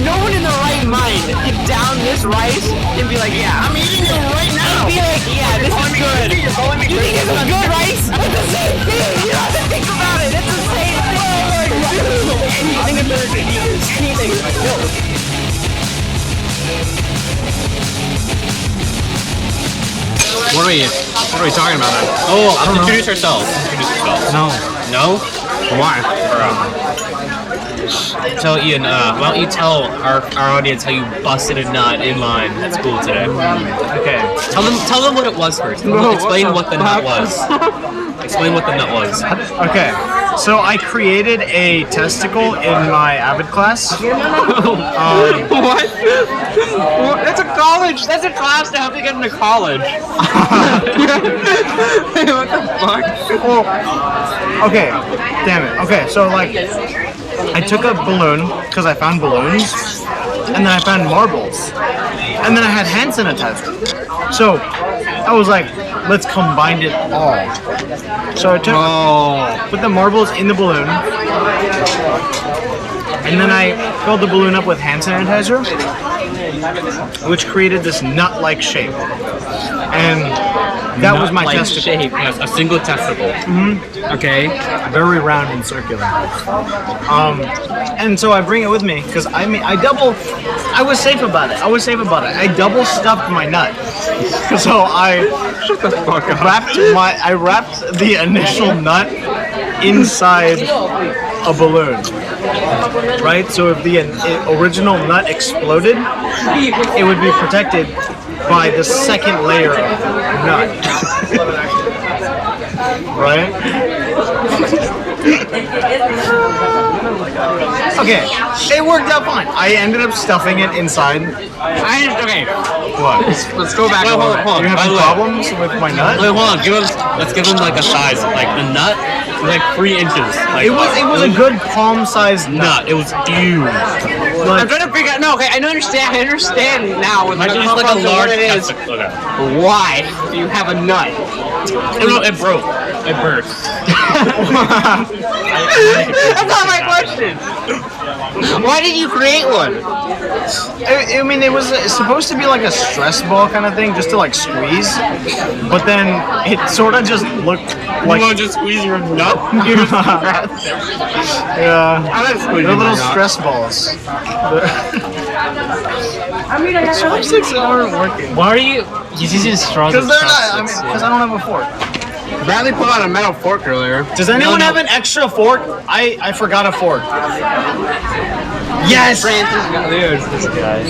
no one in the right mind can down this rice and be like, yeah, I'm eating it right now. And be like, yeah, this is good. You think this is good rice? It's the same thing. You don't have to think about it. It's the same thing. Anything in there, anything. What are we talking about then? Oh, I don't know. Introduce ourselves. No. No? Why? Tell Ian, why don't you tell our audience how you busted a nut in line at school today? Okay. Tell them what it was first. Explain what the nut was. Explain what the nut was. Okay. So I created a testicle in my Avid class. What? That's a college. That's a class to help you get into college. What the fuck? Well, okay. Damn it. Okay. So like, I took a balloon because I found balloons, and then I found marbles, and then I had hand sanitizer. So I was like, let's combine it all. So I put the marbles in the balloon, and then I filled the balloon up with hand sanitizer, which created this nut-like shape. And that was my testicle. Shape. Yes, a single testicle. Mm-hmm. Okay. Very round and circular. And so I bring it with me because I was safe about it. I double stuffed my nut. So I wrapped the initial nut inside a balloon. Right? So if the original nut exploded, it would be protected by the second layer of nut. Right? Okay, it worked out fine. I ended up stuffing it inside. Okay. What? Let's go back. Hold on. You having problems with my nut? Wait, hold on. Let's give him like a size. Like the nut was like 3 inches. Like, It was a good palm-sized nut. It was huge. I'm trying to figure out. No, okay, I understand now. With Imagine just like a large testicle. Why do you have a nut? It broke. It burst. That's not my question. Why did you create one? I mean, it was supposed to be like a stress ball kind of thing, just to like squeeze. But then it sort of just looked like. You want to just squeeze your nut? Yeah. They're little stress balls. I mean, I Chopsticks aren't working. Why are you? He's using straws. Because they're not. I mean, because I don't have a fork. Bradley put on a metal fork earlier. Does anyone have an extra fork? I forgot a fork. Yes! Francis got This guy.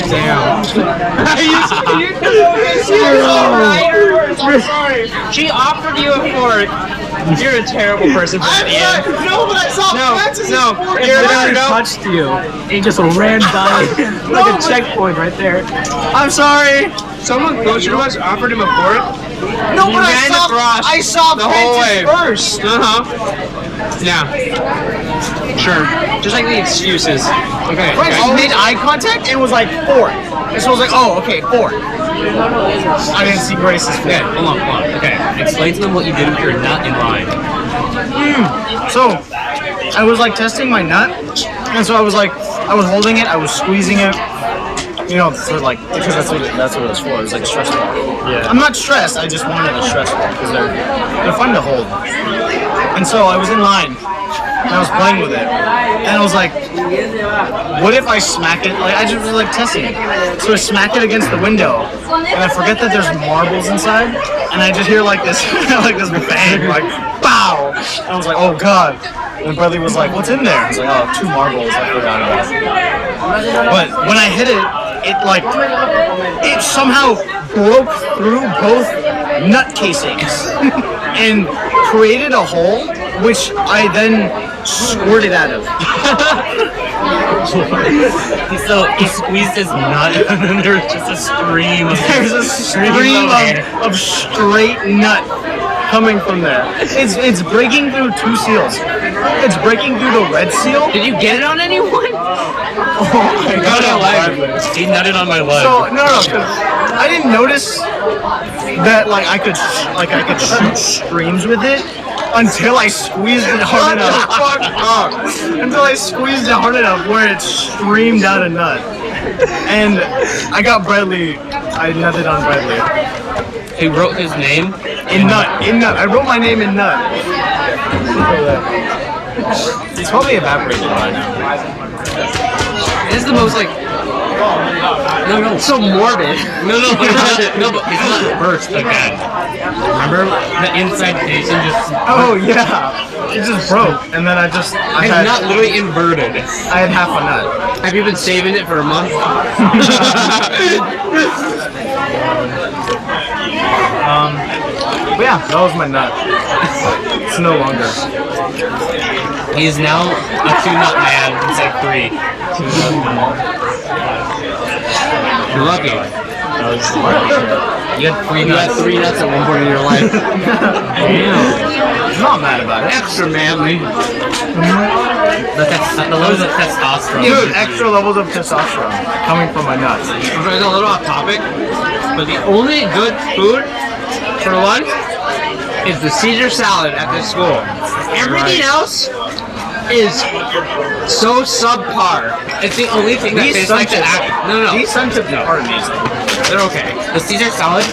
Damn. I'm sorry. She offered you a fork. You're a terrible person for that, Ian. No, but I saw Francis' fork. It touched you. It just ran down like a checkpoint right there. I'm sorry. Someone closer to us offered him a fork. No, but I saw the whole way first. Yeah. Sure. Just like the excuses. Okay. Francis made eye contact and was like fork. And so I was like, oh, okay, fork. I didn't see Grace's fork. Okay, hold on. Okay, explain to them what you did with your nut in line. So, I was like testing my nut, and so I was holding it, I was squeezing it, you know, for like, because that's what it was for. It was like a stress ball. Yeah. I'm not stressed. I just wanted a stress ball because they're fun to hold. And so I was in line, and I was playing with it, and I was like, what if I smack it? Like I just was like testing it. So I smack it against the window, and I forget that there's marbles inside, and I just hear like this, like this bang, like bow. And I was like, oh god. And Bradley was like, what's in there? I was like, oh, 2 marbles. I forgot about it. But when I hit it, it somehow broke through both nut casings and created a hole, which I then squirted out of. So he squeezed his nut, and then there's just a stream. There's a stream of straight nut coming from there. It's breaking through 2 seals. It's breaking through the red seal. Did you get it on anyone? I got it on leg. He nutted on my leg. So no, I didn't notice that like I could shoot streams with it until I squeezed it hard enough. Until I squeezed it hard enough where it streamed out a nut. And I got Bradley. I nutted on Bradley. He wrote his name In nut. I wrote my name in nut. It's probably evaporated by now. This is the most like. No, so morbid. No, but it's not burst again. Remember the inside casing just. Oh yeah, it just broke, and then It's not literally inverted. I had half a nut. Have you been saving it for a month? But yeah, that was my nut. It's no longer. He is now a 2-nut man instead of 3. You're lucky. You had 3 You had nuts. 3 nuts at one point in your life. I'm not mad about it. Extra manly. The levels of testosterone. Dude, extra levels of testosterone coming from my nuts. It's a little off topic, but the only good food for lunch is the Caesar salad at this school. Everything else is so subpar. It's the only thing that tastes like the No. These sunchips are amazing. They're okay. The Caesar salad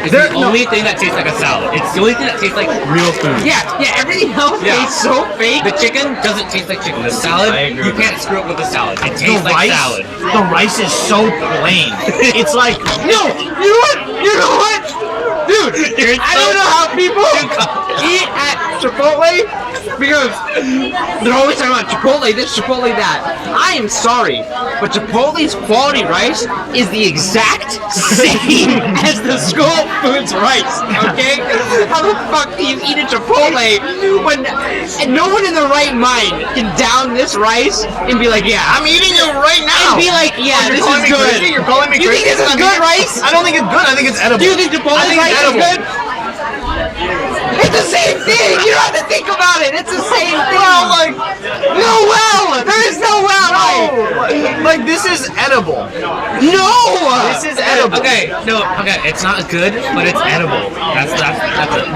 is the only thing that tastes like a salad. It's the only thing that tastes like real food. Yeah, everything else tastes so fake. The chicken doesn't taste like chicken. The salad, you can't screw up with the salad. It tastes The like rice, salad. the rice is so plain. It's like No, you know what? Dude, I don't know how people eat at Chipotle because they're always talking about Chipotle this, Chipotle that. I am sorry, but Chipotle's quality rice is the exact same as the school food's rice, okay? How the fuck do you eat a Chipotle when and no one in their right mind can down this rice and be like, yeah, I'm eating it right now. and be like, yeah, this is good. You're calling me You crazy. think this is good rice? I don't think it's good. I think it's edible. Do you think Chipotle I think rice it's is edible. good? It's the same thing. You don't have to think about it. It's the same thing. Well, like, No well. There is no well. like this is edible. No. This is edible. Okay, it's not good, but it's edible. That's it.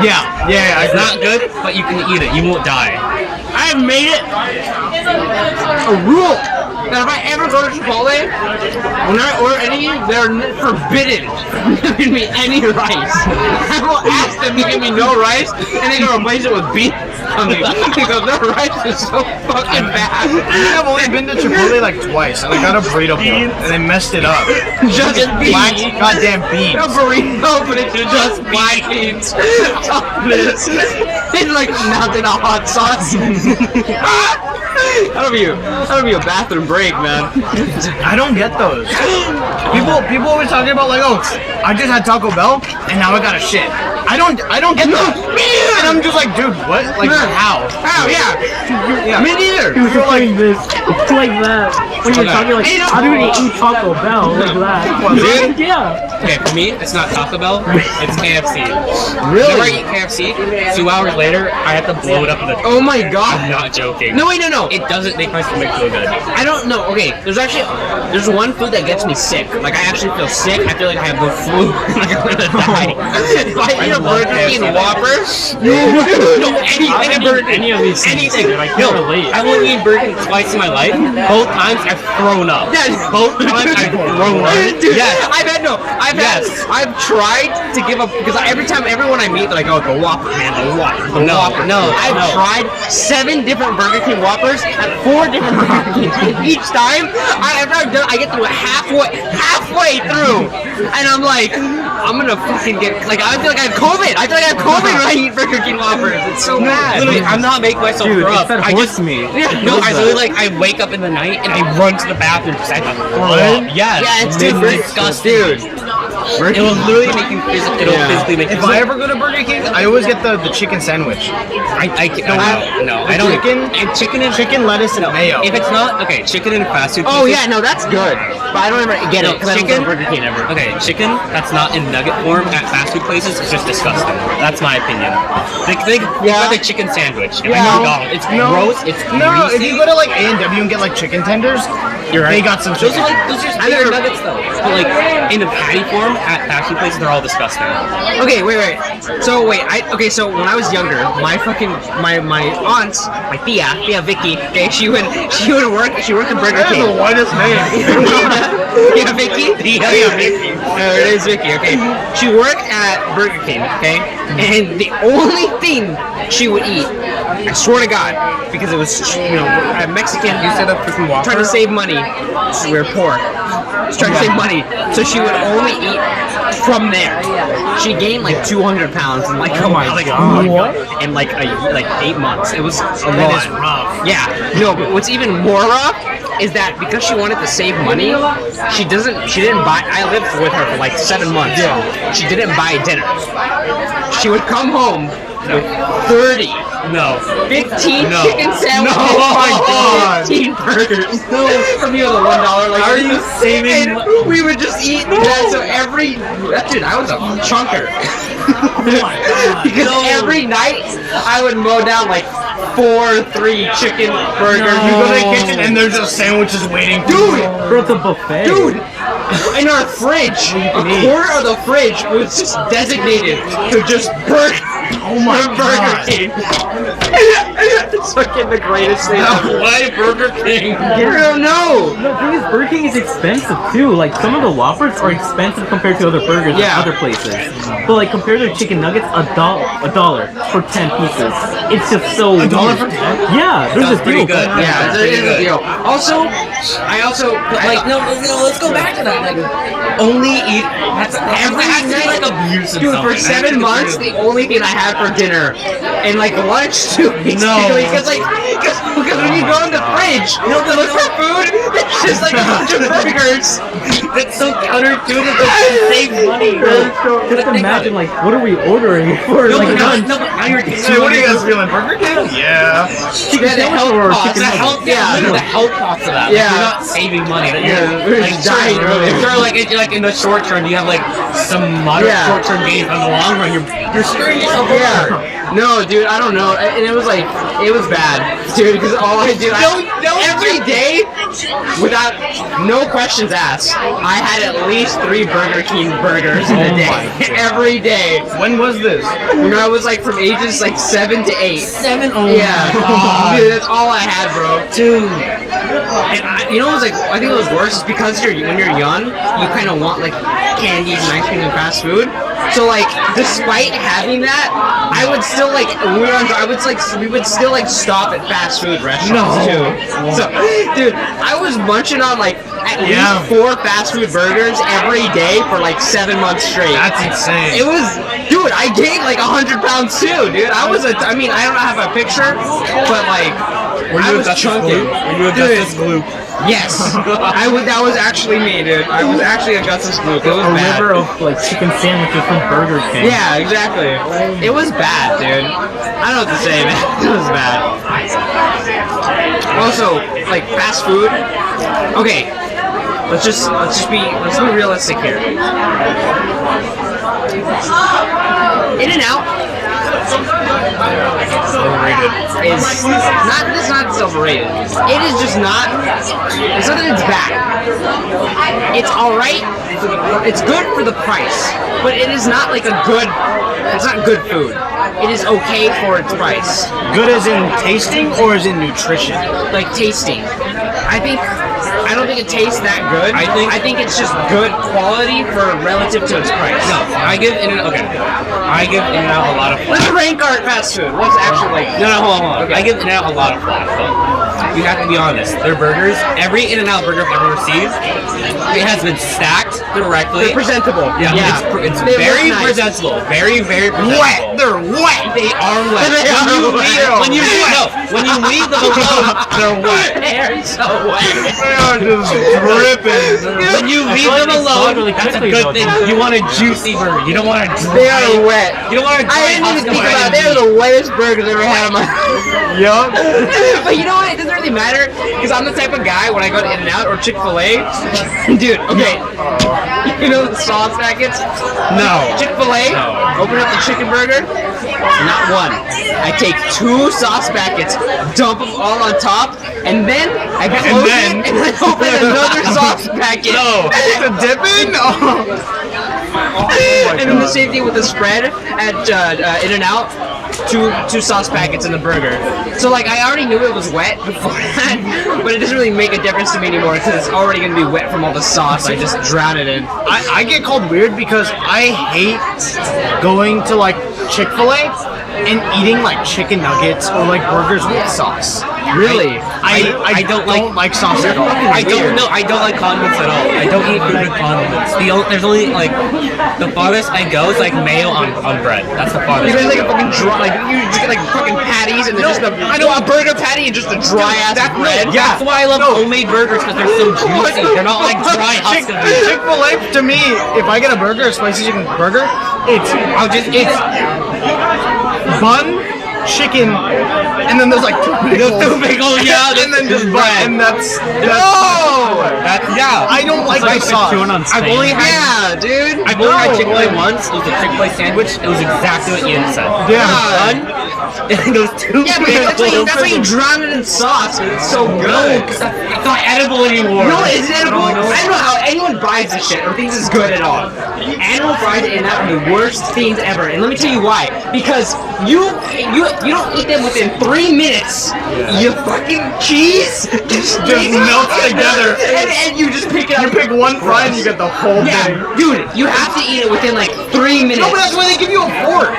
Yeah, I It's agree. not good, but you can eat it. You won't die. I've made it a rule that if I ever go to Chipotle, when I order anything, they're forbidden from giving me any rice. I will ask them to give me no rice, and they can replace it with beef something because their rice is so fucking bad. I think I've only been to Chipotle like twice, and I got a burrito bowl, and they messed it up. Just Black beans. goddamn beans. A burrito, but it's just black beans. It's like melted in a hot sauce. That'll be a bathroom break, man. I don't get those. People always talking about like, oh, I just had Taco Bell, and now I got a shit. I don't get those. And I'm just like, dude, what? Like, how? Oh yeah. Yeah. Me neither. He was saying this like that when you were talking like, how do we eat Taco Bell like that? Dude. Yeah. Okay, for me, it's not Taco Bell, it's KFC. Really? Whenever I eat KFC, 2 hours later, I have to blow it up in the. Oh my god. I'm not joking. No wait, no. It doesn't make my stomach feel good. I don't know. Okay, there's one food that gets me sick. Like I actually feel sick. I feel like I have the flu. Like I'm gonna die. If I eat a Burger King Whopper, no, Any of these things, Dude, I can't relate. I've only eaten Burger King twice in my life. Both times I've thrown up. Yeah. Both times I've thrown up. Dude, Yes. I've tried to give up because everyone I meet, they're like, oh, the Whopper, man, the Whopper, the Whopper. I've tried 7 different Burger King Whoppers at 4 different Burger Kings. And each time, I get through halfway through, and I'm like, I'm gonna fucking get like I feel like I have COVID. I feel like I have COVID when I eat Burger King Whoppers. It's so bad. Literally, I'm not making myself Dude, throw it's up. that I horse just meat. I literally like I wake up in the night and I run to the bathroom because I have to throw up. Yes. Yeah, it's disgusting. dude. It will literally make you physically. It'll physically make you. If I ever go to Burger King, I always get the chicken sandwich. No, I don't. Chicken, lettuce, and mayo. If it's not okay, chicken and fast food. Oh places- yeah, no, that's good. But I don't ever get it because I don't go chicken. to Burger King ever. Okay, chicken that's not in nugget form at fast food places is just disgusting. That's my opinion. Think about the chicken sandwich. Yeah. It's gross. It's No, if greasy. you go to like A&W and get like chicken tenders, You're right. they got some Those chicken. are just bigger nuggets though. But like in the patty form, form at fast food places, they're all disgusting. Okay, wait. So when I was younger, my aunt, my tia Vicky, okay, she would work at Burger King. That's the whitest name. Yeah, Vicky? Yeah, Vicky. It is Vicky, okay. She worked at Burger King, okay? And the only thing she would eat, I swear to God, because it was, a Mexican, You said a freaking Whopper? trying to save money. We were poor. She's trying to save money, so she would only eat from there. She gained like 200 pounds in like God. in like 8 months. It was a That lot. is rough. Yeah, no, but what's even more rough is that because she wanted to save money, she didn't buy. I lived with her for like 7 months. Yeah. She didn't buy dinner. She would come home with 30. No. 15 No. chicken sandwiches, No, oh my God. 15 burgers. No, from you the $1. Like, How are you saving? and we would just eat that. So dude, I was a chunker. Because every night I would mow down like 3 chicken burgers. You go to the kitchen and there's just sandwiches waiting. Dude, Bro, it's a buffet. dude. In our fridge, a quarter of the fridge was just designated to just Burger King. It's fucking the greatest thing ever. Why Burger King? I don't know. No, the thing is, Burger King is expensive too. Like some of the Whoppers are expensive compared to other burgers Yeah. at other places. But like compared to chicken nuggets, $1 for 10 pieces. It's just so $1 weird. for 10? Yeah, there's That's a pretty deal. good. Yeah, pretty it's a good. deal. Also, let's go back to that. Like, only eat. That's every night, like abuse. dude, for 7 months, the only thing I had for dinner and like lunch too. Basically, because when you go in the fridge, to look for food, it's just like a bunch of burgers. That's so counterintuitive. But save money. Just imagine, like, what are we ordering for like lunch? Now you're Hey, what are you guys feeling? Burger King? Yeah. Yeah, the health or costs. chicken nuggets? The health cost of that. Yeah. Like, you're not saving money. That Yeah, you're we're like just dying early. Sure, like in the short term, you have like some moderate Yeah. short-term gains. But in the long run, you're screwing yourself over. Yeah. No, dude, I don't know. And it was like, it was bad, dude, because all I did, every day, without, no questions asked, I had at least 3 Burger King burgers in a day. Every day. When was this? You know, I was like from ages like 7 to 8. 7. Oh Yeah. my God. Dude, that's all I had, bro. Dude. And you know what was like, I think it was worse is because when you're young, you kind of want like candies and ice cream and fast food. So like, despite having that, I would still like, we would still like stop at fast food restaurants too. So, dude, I was munching on like at least 4 fast food burgers every day for like 7 months straight. That's insane. It was, dude, I gained like 100 pounds too, dude. I don't have a picture, but like, I was chunking. Were you Augustus Gloop? Yes, that was actually me, dude. I was actually Augustus Gloop. It was A bad. river of like chicken sandwiches from Burger King. Yeah, exactly. It was bad, dude. I don't know what to say, man. It was bad. Also, like fast food. Okay, let's be realistic here. InNOut it's not overrated. It is just not. It's not that it's bad. It's all right. It's good for the price, but it is not like it's not good food. It is okay for its price. Good as in tasting or as in nutrition? Like tasting. I don't think it tastes that good. I think it's just good quality for relative to its price. No, I give InNOut a lot of Let's rank our fast food. What's actually like? No, hold on. Okay. I give InNOut a lot of flack, though. You have to be honest. Their burgers, every InNOut burger I've ever received, it has been stacked correctly. They're presentable. Yeah, it's They very look nice. presentable. Very, very presentable. Wet! They're wet! They are wet. They are wet. When you leave them alone, they're wet. They're so wet. They are just dripping. When you leave them alone, that's a good thing. You want a juicy burger. You don't want a dry. They are wet. You don't want a dry. I didn't even think husk of about it. They red are the wettest burgers I've ever had in my Yup. But you know what? It doesn't really matter because I'm the type of guy when I go to InNOut or Chick-fil-A. Dude, okay. You know the sauce packets? No. Chick-fil-A, open up the chicken burger. Not one. I take 2 sauce packets, dump them all on top, and then I close it and I open another sauce packet. No. To dip in? Oh. And then the same thing with the spread at InNOut. Two sauce packets in the burger. So like I already knew it was wet before that, but it doesn't really make a difference to me anymore because it's already gonna be wet from all the sauce. I just drown it in. I get called weird because I hate going to like Chick-fil-A and eating like chicken nuggets or like burgers with sauce. Really? I don't like sauce at all. I don't like condiments at all. I don't eat food with condiments. There's only like the farthest I go is like mayo on bread. That's the farthest. You guys like a fucking dry, like you just get like fucking patties and then just a burger patty and just a dry ass bread. Yeah, that's why I love homemade burgers because they're so juicy. They're not like dry husks of meat. Chick-fil-A to me, if I get a burger, a spicy chicken burger, it's bun, chicken, and then there's like two pickles, yeah, and then just bread, and that's yeah. I don't like the sauce. I've only had Chick-fil-A once. It was a Chick-fil-A sandwich. It was exactly what Ian said. Yeah. And those two Yeah, but that's why you drown it in sauce. It's so good. It's not edible anymore. No, it's edible. I don't know how anyone buys this shit or thinks it's good at all. Animal fries and that are the worst things ever. And let me tell you why. Because you don't eat them within 3 minutes. You fucking cheese just melts together. And you just pick it up. You pick one fry and you get the whole thing. Dude, you have to eat it within like 3 minutes. No, but that's why they give you a fork.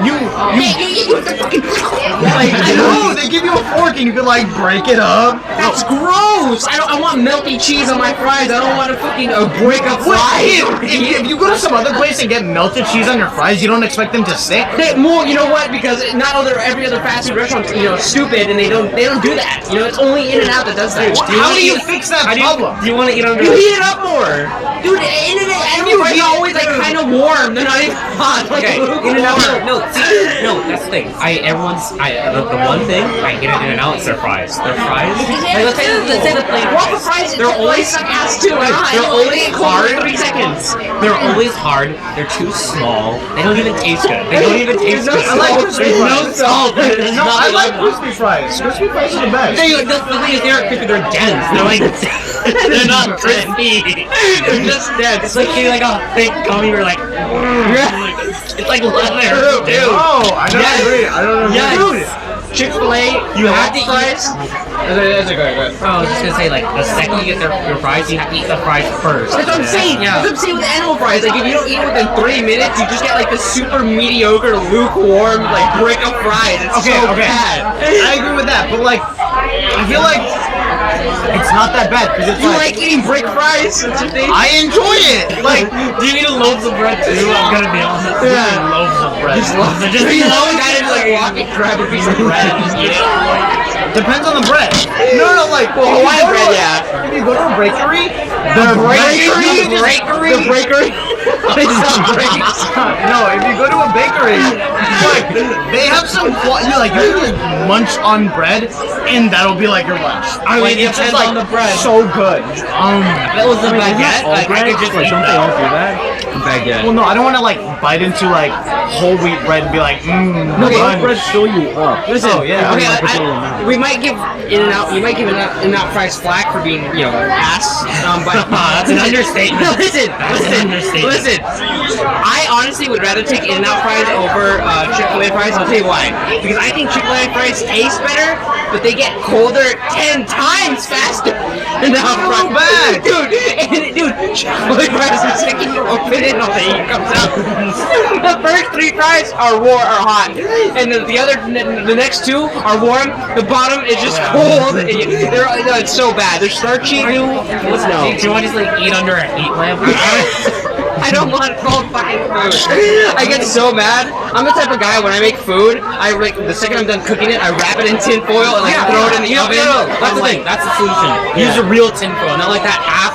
You have to fucking no, they give you a fork and you can like break it up. That's gross. I want melty cheese on my fries. I don't want to fucking break up fries. If you go to some other place and get melted cheese on your fries, you don't expect them to stick. You know what? Because every other fast food restaurant, stupid, and they don't do that. It's only InNOut that does that. How do you fix that problem? Do you want to eat under? You heat it up more, dude. Animal fries are always like kind of warm. They're not even hot. Okay, InNOut. No, that's the thing. The one thing I get at InNOut is their fries. Their fries. Like, let's say the plain Waffle fries. fries, they're always suck ass too. They're always hard. 3 seconds. They're always hard. They're too small. They don't even taste good. They don't even taste good. I like crispy There's no fries. salt. No, I like crispy fries. Crispy fries are the best. The thing is, they're crispy. They're dense. They're like they're not crispy. They're just dense. It's like getting like a thick gummy or like it's like leather. Dude. Oh, I don't agree. I don't agree. Yes. Chick-fil-A, You have to fries. That's a good. Oh, I was just gonna say, like, the second you get your fries, you have to eat the fries first. That's what I'm saying. Yeah. That's what I'm saying with animal fries. Like, if you don't eat it within 3 minutes, you just get like the super mediocre, lukewarm, like brick of fries. It's so bad. I agree with that, but like, I feel like it's not that bad because it's You like eating brick fries? That's your thing? I enjoy it. Like, Do you eat loaves of bread too? I'm gonna be honest. yeah, loaves of bread. Just You know, a guy just like walk and grab a piece of bread and just eat it. Depends on the bread. No, like Hawaiian bread, yeah. If you go to a bakery, The bakery. No, if you go to a bakery, like they have some you can just munch on bread, and that'll be like your lunch. I mean, it it's just depends like on the bread. so good. If it was a baguette, like, I could just eat Don't they that. all do that? Baguette. Well, no, I don't want to like bite into like whole wheat bread and be like, No, lunch. bread fill you up. Listen, Oh, yeah. okay, we might give InNOut, you might give InNOut fries flack for being, ass. But That's an understatement. listen. I honestly would rather take InNOut fries over Chick-fil-A fries. I'll tell you why. Because I think Chick-fil-A fries taste better, but they get colder 10 times faster. InNOut fries, bad. dude, Chick-fil-A fries are second you open it and all the heat comes out. The first 3 fries are hot, and the next 2 are warm. The bottom is just cold. It's so bad. They're starchy. Do you want to just like eat under a heat lamp? I don't want cold fucking food. I get so mad. I'm the type of guy when I make food, the second I'm done cooking it, I wrap it in tin foil and throw it in the oven. That's the thing. That's the solution. Use a real tinfoil, not like that half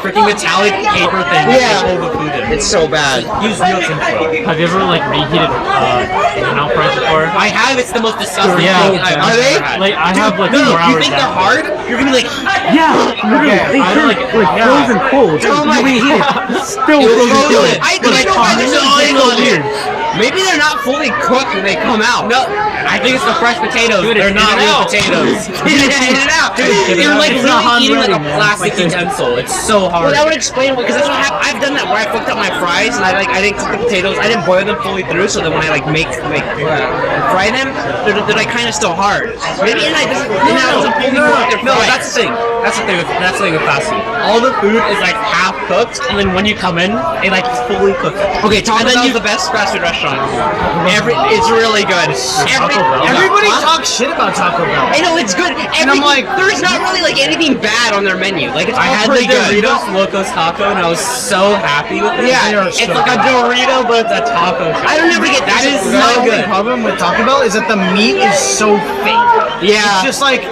freaking metallic paper thing that they hold the food in. It's so bad. Use real tinfoil. Have you ever like reheated InNOut fries before? I have. It's the most disgusting Yeah. thing I've Are ever they? had. Like I have like 4 You hours. think they're hard? You're gonna be like, Yeah, literally. They turn like frozen cold. Oh my You reheat it, God. still It was frozen so cold. good. I don't know why they're so It's so weird. Maybe they're not fully cooked when they come out. No, I think it's the fresh potatoes. Dude, They're not real In-N-Out. potatoes. In-N-Out. You're like It's not really eating like a hot ready, man. plastic utensil. It's so Well, hard. that would explain because that's what happened. I've done that where I cooked up my fries and I didn't cook the potatoes. I didn't boil them fully through, so that when I fry them, they're like kind of still hard. Maybe In-N-Out doesn't fully cook their No, fries. that's the thing. That's the thing. That's the thing with fast food. All the food is like half cooked, and then when you come in, they like fully cook it. Okay, Taco And then Bell's you- the best fast food restaurant. It's really good. Everybody talks shit about Taco Bell. I know it's good. I'm like, there's not really like anything bad on their menu. Like it's I all had the pretty good. Doritos Locos Taco, and I was so happy with it. Yeah, it's like a Dorito, but it's a taco. I don't ever get That is so not The only good. problem with Taco Bell is that the meat is so fake. Yeah. It's just like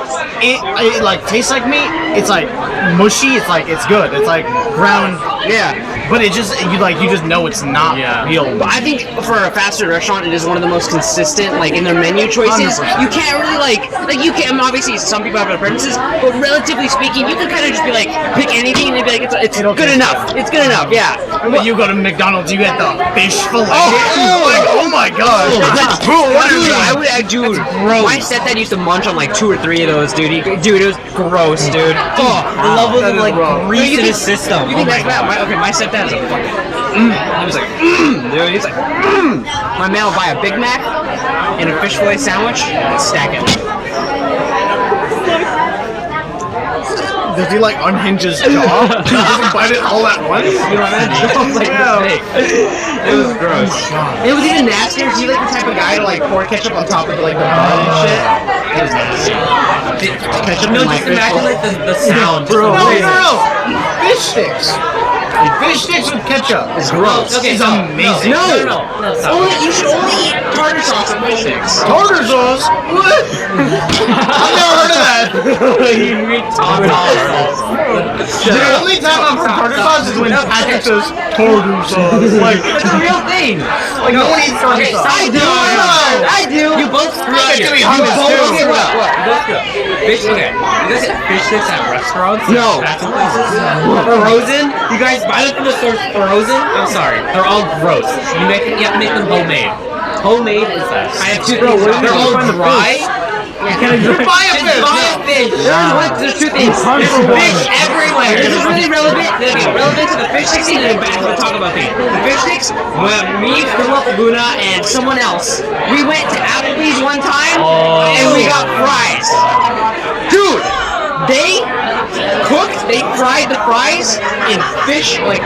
it like tastes like meat. It's like mushy. It's like it's good. It's like ground. Yeah. But it just you just know it's not real. But I think for a fast food restaurant, it is one of the most consistent, like in their menu choices. 100%. You can't really like you can. Obviously, some people have their preferences, but relatively speaking, you can kind of just be like pick anything and they'd be like it's It'll good taste enough. good. It's good enough. Yeah. But you go to McDonald's, you get the fish fillet. Oh. Like, oh my god. Dude, my stepdad used to munch on like 2 or 3 of those, dude. Dude, it was gross, dude. Oh, The levels of like grease You in think- his system. You think that's bad? My stepdad is a fucking. He was like, dude. He's like, My man will buy a Big Mac and a fish fillet sandwich and stack it. Does he like unhinge his jaw? He doesn't bite it all at once? You know what I mean? It was like it was gross. It was even nastier. He like the type of guy to like pour ketchup on top of like the bun and shit. It was nasty. Ketchup No, in my just fish imagine bowl. like the sound. No, fish sticks. Fish sticks with ketchup. It's gross. Okay, It's so- amazing. No. stop. You should only eat tartar sauce and fish sticks. Tartar sauce? What? I've never heard of that. You read tartar sauce. The only time I've heard tartar sauce is when Patrick says tartar sauce. Like, It's a real thing. no one eats tartar Okay, sauce. I do. No. I do. You both screw up. It's gonna be You hummus both too. screw up. You both screw up. Fish, okay. You guys get fish sticks at restaurants? No. That's in places? Frozen? You guys buy them from the store frozen? I'm sorry. They're all gross. You have to make them homemade. Homemade is best. I have two things. They're all dry. Buy a fish. Buy a fish. There's 2 things. There's fish everywhere. This is really relevant. Relevant to the fish sticks and back to the Taco Bell thing. The fish sticks, when me, Philip, Luna, and someone else, we went to Applebee's one time and we got fries. Dude, they fried the fries in fish, like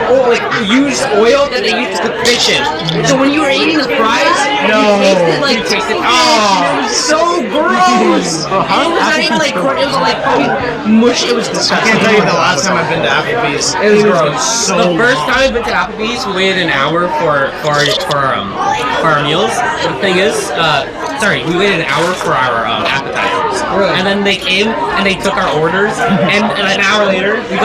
used oil that they used to cook fish in. So when you were eating the fries, you tasted fish. It was so gross. It was not even like it was like fucking mush. It was I disgusting. can't tell you the last time I've been to Applebee's. It was gross. The first time I've been to Applebee's, we waited an hour for our meals. The thing is, we waited an hour for our appetizers, and then they came and they took our orders, and an hour later we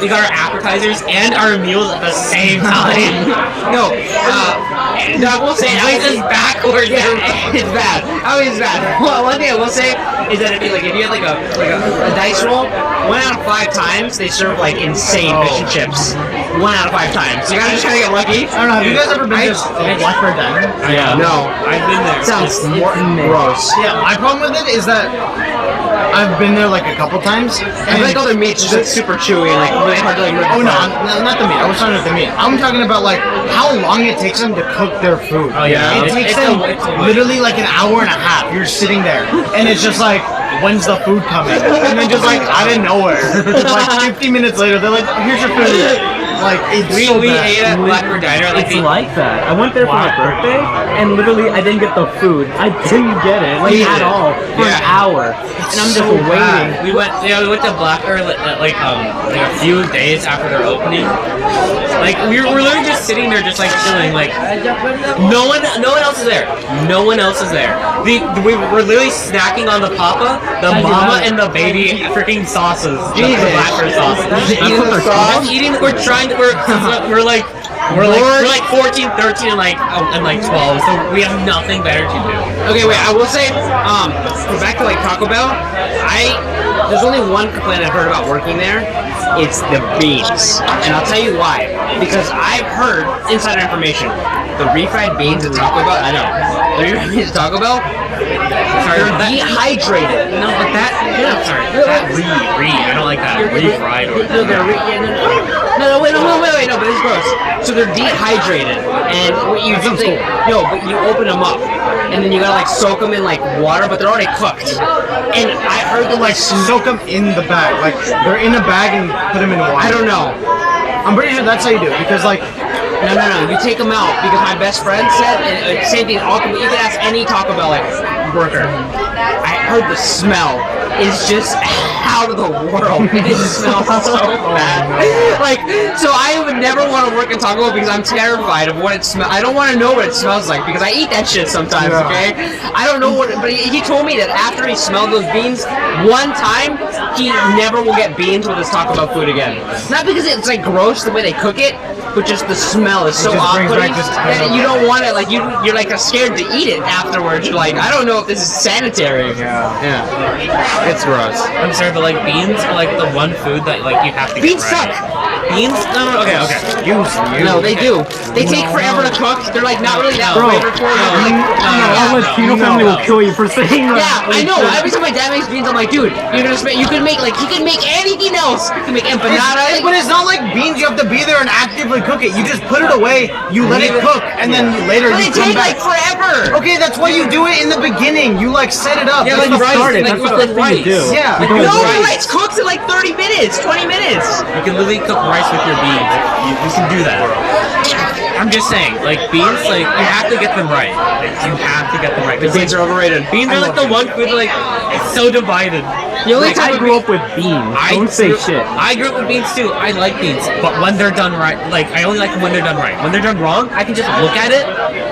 got our appetizers and our meals at the same time. No, I will say, It's just backwards. yeah, it's bad. I mean, it's bad. Well, one thing I will say is that if you had like a dice roll, 1 out of 5 times they serve like insane fish and chips. 1 out of 5 times. So you gotta just kind of get lucky. I don't know, have you guys ever been to Blackbird Diner? Yeah. No, I've been there. sounds gross. Yeah, my problem with it is that I've been there like a couple times. I feel like all their meat's just like super chewy and like really hard to like rip Oh no, apart. not the meat. I was talking about the meat. I'm talking about like how long it takes them to cook their food. Oh, yeah. It takes It's them a- literally like an hour and a half. You're sitting there, and it's just like, when's the food coming? And then just like out of nowhere, like 50 minutes later, they're like, here's your food. Like it's so We bad. ate at Blackbird Diner. Like It's like that. I went there for my birthday, and literally I didn't get the food. I didn't get it, like at all, for an hour, and I'm just so waiting. bad. we went to Blackbird like a few days after their opening. Like we were literally just sitting there, just like chilling. Like no one else is there. No one else is there. We were literally snacking on the papa, the mama, and the baby freaking sauces. Jesus. The Blackbird sauces. Eating the sauce? We're trying to. We're like 14, 13, and like 12. So we have nothing better to do. Okay, wait. I will say, back to like Taco Bell. there's only one complaint I've heard about working there. It's the beans, and I'll tell you why. Because I've heard insider information. The refried beans at Taco Bell, I know. The refried beans at Taco Bell, they're dehydrated. No, but that. No, sorry. That I don't like that. Refried or. No, wait, but it's gross. So they're dehydrated, and what you do think, but you open them up, and then you gotta like soak them in like water, but they're already cooked. And I heard them Like soak them in the bag, like they're in a bag and put them in water. I don't know. I'm pretty sure that's how you do it because like. No. You take them out because my best friend said, and same thing. You can ask any Taco Bell worker. I heard the smell is just out of the world. It smells so bad. So I would never want to work at Taco Bell because I'm terrified of what it smells. I don't want to know what it smells like because I eat that shit sometimes. Yeah. Okay, I don't know what. But he told me that after he smelled those beans one time, he never will get beans with his Taco Bell food again. Not because it's like gross the way they cook it, but just the smell is so off-putting that you don't want it. Like you're like scared to eat it afterwards. You're like, I don't know if this is sanitary. Yeah. It's gross. I'm sorry, but like beans are like the one food that like you have to Beans get right. Beans? No. Okay. No, they do. They take forever to cook. They're like not really that Bro. flavorful. Our Latino family will kill you for saying that. Yeah, I know. Every time my dad makes beans, I'm like, dude, you can make like he can make anything else. You can make empanadas. But it's not like beans. You have to be there and actively cook it. You just put it away. You let it cook, and then later But you they come take back. like forever. Okay, that's why you do it in the beginning. You like set it up. Yeah, That's like the rice. started. Like That's with the first thing you do. Yeah. You No, do the rice. rice cooks in like 30 minutes, 20 minutes. You can literally cook rice with your beans. You can do that. I'm just saying, like beans, like you have to get them right. You have to get them right. Beans are overrated. Beans are like the one food like it's so divided. The only Like, time I grew up with beans. Don't say shit. I grew up with beans too. I like beans, but when they're done right, like I only like them when they're done right. When they're done wrong, I can just look at it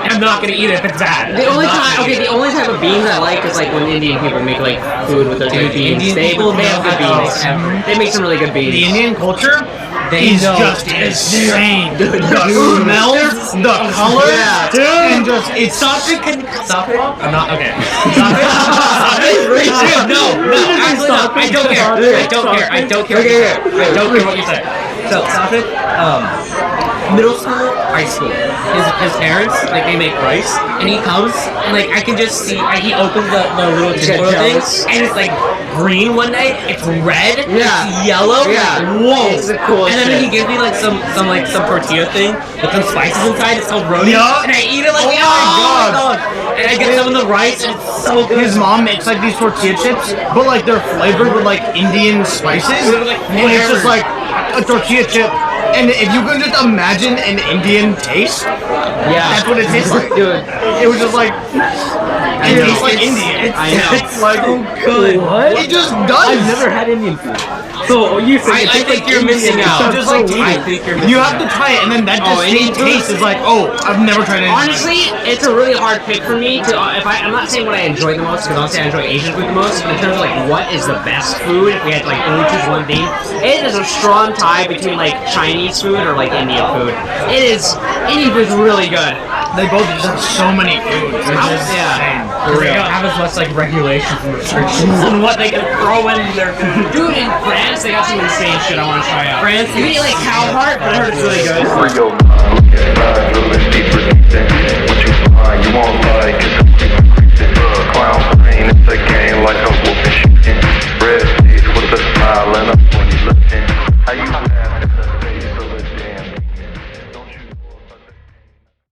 and I'm not gonna eat it if it's bad. The only type of beans I like is like when Indian people make like food with their Dude, beans. Indian They people have good know how beans. to- They make some really good beans. The Indian culture They is know. just insane. Dude, The smells, the color, Yeah. and just it's Stop it! Stop it! I'm not okay. Stop it! Stop it! No, actually no. I don't care. I don't care. I don't care. I don't care what you say. So stop it. Middle school, high school. His parents like they make rice, and he comes and like I can just see. He opens the little tinfoil thing, and it's like green one day. It's red. Yeah. It's yellow. Yeah. Whoa. It's the coolest And then shit. he gives me like some tortilla thing with some spices inside. It's called roti. Yeah. And I eat it like Oh my God. And I get some of the rice, and it's so good. his mom makes like these tortilla chips, but like they're flavored with like Indian spices, They're, like, and it's just flavored. like a tortilla chip. And if you can just imagine an Indian taste, Yeah. that's what it tastes like. Dude. It was just like it tastes like Indian. I know. It's like good. What? it just does. I've never had Indian food. So you think I think you're missing out. Just like I think you're missing you have to try it, and then that Oh, Indian distinct taste is like, oh, I've never tried it. Honestly, it's a really hard pick for me to. I'm not saying what I enjoy the most because honestly I enjoy Asian food the most. In terms of like what is the best food, if we had to like only choose one thing, it is a strong tie between like Chinese food or like Indian food. Indian food is really good. They both just have so many foods. It's just Yeah. insane. They don't have as much like regulations and restrictions on what they can throw in their food. Dude, in France they got some insane shit I want to try out. France, You can eat like cow heart, but I heard it's really good. For your mind, get right, little deeper than what you find. You won't like it.